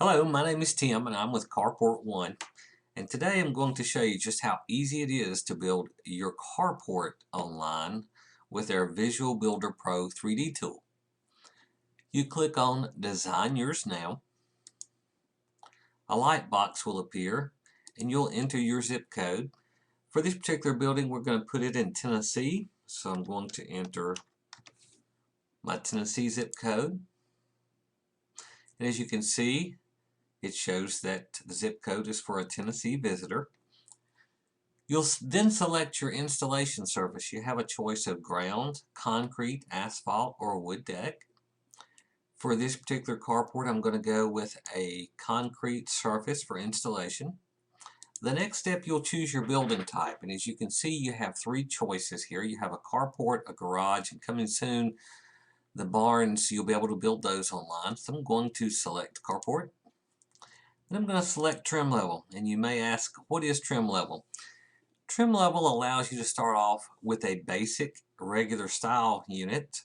Hello, my name is Tim and I'm with Carport1, and today I'm going to show you just how easy it is to build your carport online with our Visual Builder Pro 3D tool. You click on Design Yours Now, a light box will appear and you'll enter your zip code. For this particular building we're going to put it in Tennessee, so I'm going to enter my Tennessee zip code, and as you can see it shows that the zip code is for a Tennessee visitor. You'll then select your installation surface. You have a choice of ground, concrete, asphalt, or wood deck. For this particular carport, I'm going to go with a concrete surface for installation. The next step, you'll choose your building type, and as you can see you have three choices here. You have a carport, a garage, and coming soon the barns. You'll be able to build those online. So I'm going to select carport. Then I'm going to select trim level, and you may ask, what is trim level? Trim level allows you to start off with a basic regular style unit,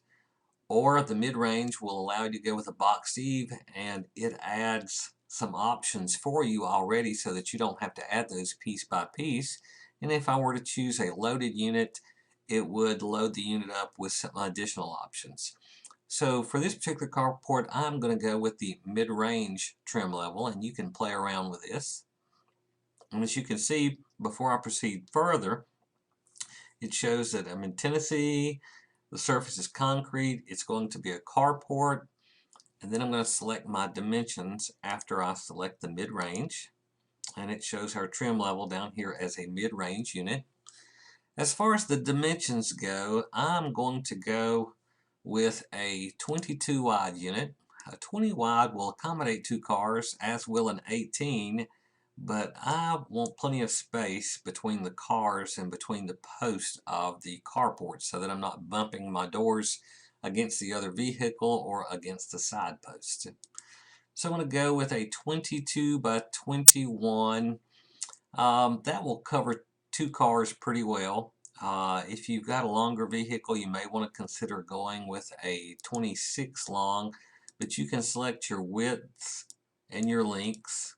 or the mid-range will allow you to go with a box eave, and it adds some options for you already so that you don't have to add those piece by piece. And if I were to choose a loaded unit, it would load the unit up with some additional options. So for this particular carport, I'm going to go with the mid-range trim level, and you can play around with this. And as you can see, before I proceed further, it shows that I'm in Tennessee, the surface is concrete, it's going to be a carport, and then I'm going to select my dimensions after I select the mid-range, and it shows our trim level down here as a mid-range unit. As far as the dimensions go, I'm going to go with a 22 wide unit. A 20 wide will accommodate two cars, as will an 18, but I want plenty of space between the cars and between the posts of the carport so that I'm not bumping my doors against the other vehicle or against the side post. So I'm going to go with a 22 by 21. That will cover two cars pretty well. If you've got a longer vehicle, you may want to consider going with a 26 long, but you can select your widths and your lengths.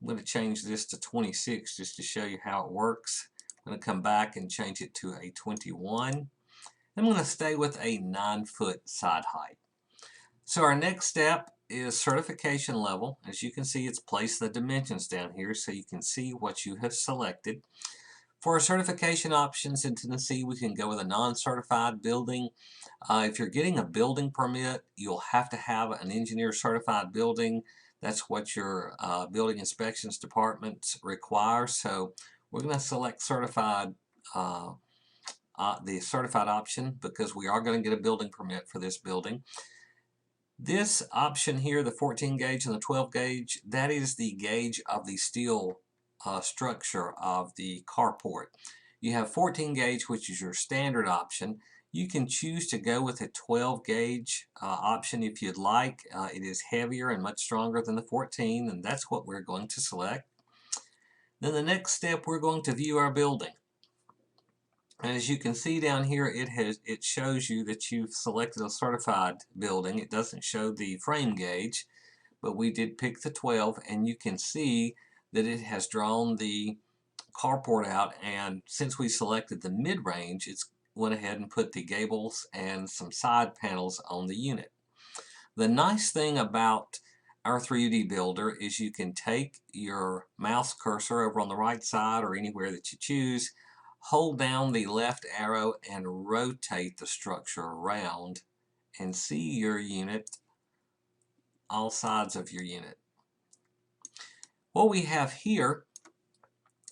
I'm going to change this to 26 just to show you how it works. I'm going to come back and change it to a 21. I'm going to stay with a 9-foot side height. So our next step is certification level. As you can see, it's placed the dimensions down here so you can see what you have selected. For our certification options in Tennessee, we can go with a non-certified building. If you're getting a building permit, you'll have to have an engineer certified building. That's what your building inspections departments require. So we're going to select certified, the certified option, because we are going to get a building permit for this building. This option here, the 14 gauge and the 12 gauge, that is the gauge of the steel structure of the carport. You have 14 gauge, which is your standard option. You can choose to go with a 12 gauge option if you'd like. It is heavier and much stronger than the 14, and that's what we're going to select. Then the next step, we're going to view our building. And as you can see down here, it shows you that you've selected a certified building. It doesn't show the frame gauge, but we did pick the 12, and you can see that it has drawn the carport out, and since we selected the mid-range, it's went ahead and put the gables and some side panels on the unit. The nice thing about our 3D builder is you can take your mouse cursor over on the right side or anywhere that you choose, hold down the left arrow and rotate the structure around and see your unit, all sides of your unit. What we have here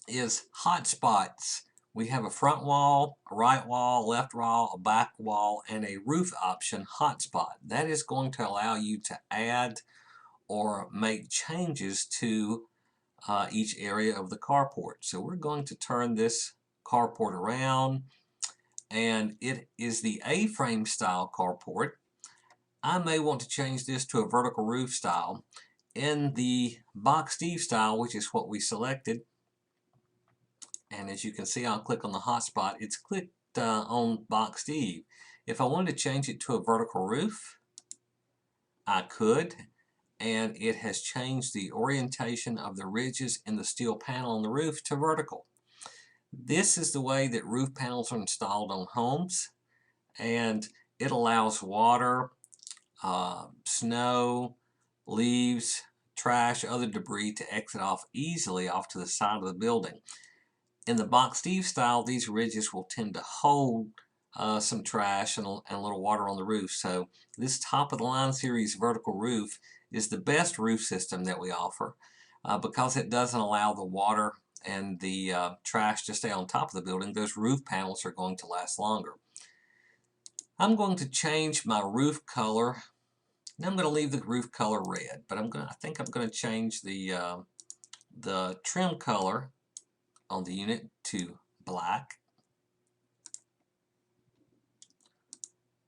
is hot spots. We have a front wall, a right wall, left wall, a back wall, and a roof option hotspot. That is going to allow you to add or make changes to each area of the carport. So we're going to turn this carport around, and it is the A-frame style carport. I may want to change this to a vertical roof style. In the box eave style, which is what we selected, and as you can see, I'll click on the hotspot. It's clicked on box eave. If I wanted to change it to a vertical roof, I could, and it has changed the orientation of the ridges in the steel panel on the roof to vertical. This is the way that roof panels are installed on homes, and it allows water, snow, leaves, trash, other debris to exit off easily off to the side of the building. In the box Steve style, these ridges will tend to hold some trash and a little water on the roof. So this top of the line series vertical roof is the best roof system that we offer because it doesn't allow the water and the trash to stay on top of the building. Those roof panels are going to last longer. I'm going to change my roof color. Now I'm going to leave the roof color red, but I think I'm going to change the trim color on the unit to black.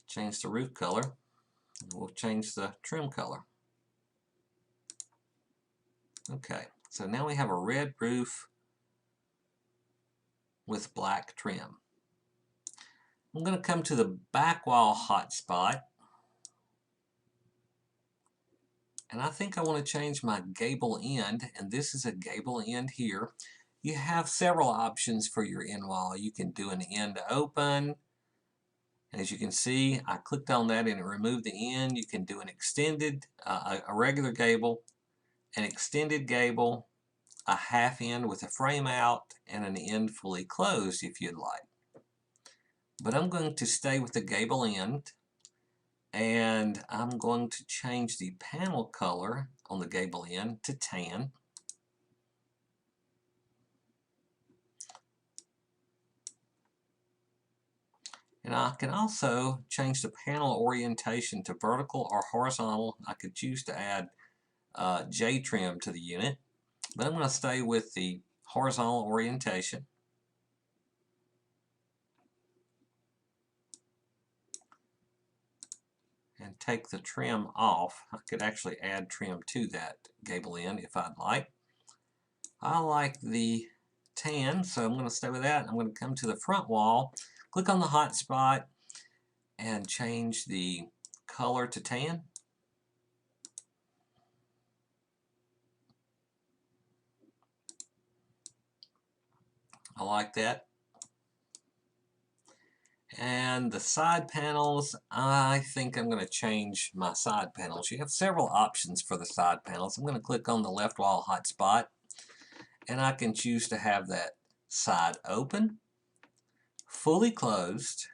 Change the roof color, and we'll change the trim color. Okay, so now we have a red roof with black trim. I'm going to come to the back wall hotspot, and I think I want to change my gable end, and this is a gable end here. You have several options for your end wall. You can do an end open. As you can see, I clicked on that and it removed the end. You can do an extended, a regular gable, an extended gable, a half end with a frame out, and an end fully closed if you'd like. But I'm going to stay with the gable end, and I'm going to change the panel color on the gable end to tan. And I can also change the panel orientation to vertical or horizontal. I could choose to add J trim to the unit, but I'm going to stay with the horizontal orientation. And take the trim off. I could actually add trim to that gable end if I'd like. I like the tan, so I'm going to stay with that. I'm going to come to the front wall, click on the hot spot, and change the color to tan. I like that. And the side panels, I think I'm going to change my side panels. You have several options for the side panels. I'm going to click on the left wall hotspot, and I can choose to have that side open, fully closed,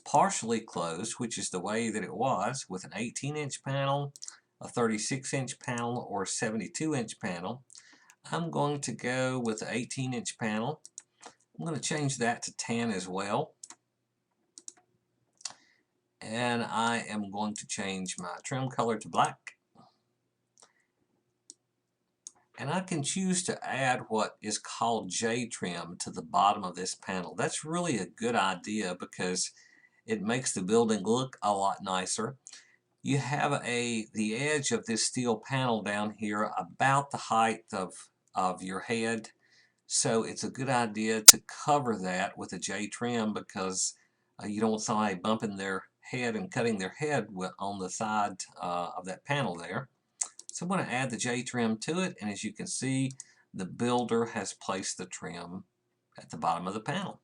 partially closed, which is the way that it was, with an 18-inch panel, a 36-inch panel, or a 72-inch panel. I'm going to go with the 18-inch panel. I'm going to change that to tan as well. And I am going to change my trim color to black. And I can choose to add what is called J trim to the bottom of this panel. That's really a good idea because it makes the building look a lot nicer. You have the edge of this steel panel down here about the height of your head. So it's a good idea to cover that with a J trim because you don't want somebody bumping their head and cutting their head on the side of that panel there. So I'm going to add the J trim to it, and as you can see, the builder has placed the trim at the bottom of the panel.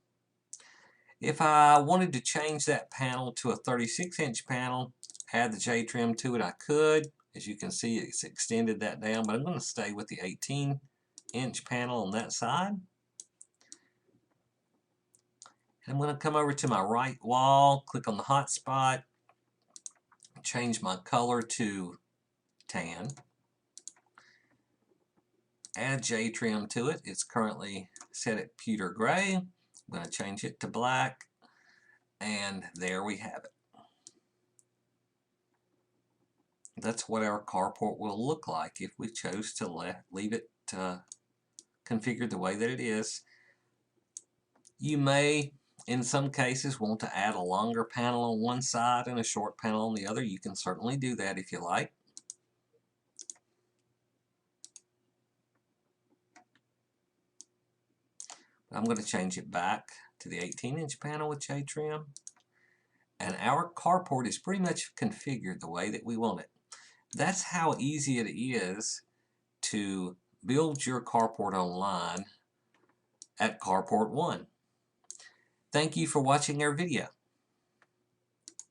If I wanted to change that panel to a 36-inch panel, add the J trim to it, I could. As you can see, it's extended that down, but I'm going to stay with the 18-inch panel on that side. I'm going to come over to my right wall, click on the hot spot, change my color to tan, add J trim to it. It's currently set at pewter gray. I'm going to change it to black, and there we have it. That's what our carport will look like if we chose to leave it configured the way that it is. You may, in some cases, want to add a longer panel on one side and a short panel on the other. You can certainly do that if you like. I'm going to change it back to the 18-inch panel with J trim. And our carport is pretty much configured the way that we want it. that's how easy it is to build your carport online at Carport1. Thank you for watching our video.